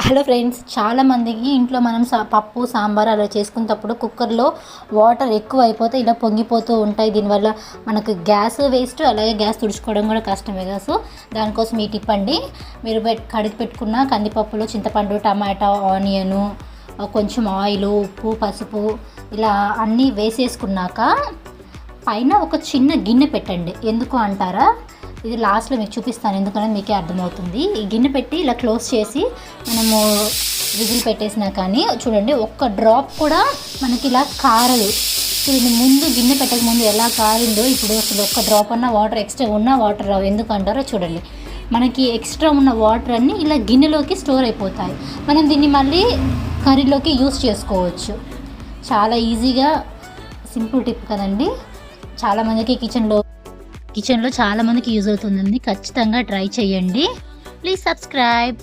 Hello friends, చాలామందికి ఇంట్లో మనం పప్పు సాంబార్ అలా చేసుకునేటప్పుడు కుక్కర్లో వాటర్ ఎక్కువ అయిపోతే ఇలా పొంగిపోతూ ఉంటాయి. దీనివల్ల మనకు గ్యాస్ వేస్ట్, అలాగే గ్యాస్ తుడుచుకోవడం కూడా కష్టమే కదా. సో దానికోసం ఈ టిప్ అండి. మీరు కడిగి పెట్టుకున్న కందిపప్పులో చింతపండు, టమాటా, ఆనియను, కొంచెం ఆయిల్, ఉప్పు, పసుపు ఇలా అన్నీ వేసేసుకున్నాక పైన ఒక చిన్న గిన్నె పెట్టండి. ఎందుకు అంటారా? ఇది లాస్ట్లో మీకు చూపిస్తాను, ఎందుకంటే మీకే అర్థమవుతుంది. ఈ గిన్నె పెట్టి ఇలా క్లోజ్ చేసి మనము విజిల్ పెట్టేసినా కానీ చూడండి, ఒక్క డ్రాప్ కూడా మనకి ఇలా కారదు. చూడండి, ముందు గిన్నె పెట్టక ముందు ఎలా కారిందో ఇప్పుడు అసలు ఒక్క డ్రాప్ అన్న వాటర్ ఎక్స్ట్రా ఉన్న వాటర్ రావు. ఎందుకంటారో చూడండి, మనకి ఎక్స్ట్రా ఉన్న వాటర్ అన్నీ ఇలా గిన్నెలోకి స్టోర్ అయిపోతాయి. మనం దీన్ని మళ్ళీ కర్రీలోకి యూస్ చేసుకోవచ్చు. చాలా ఈజీగా సింపుల్ టిప్ కదండి. చాలామందికి కిచెన్లో చాలామందికి యూజ్ అవుతుందండి. ఖచ్చితంగా ట్రై చేయండి. Please subscribe.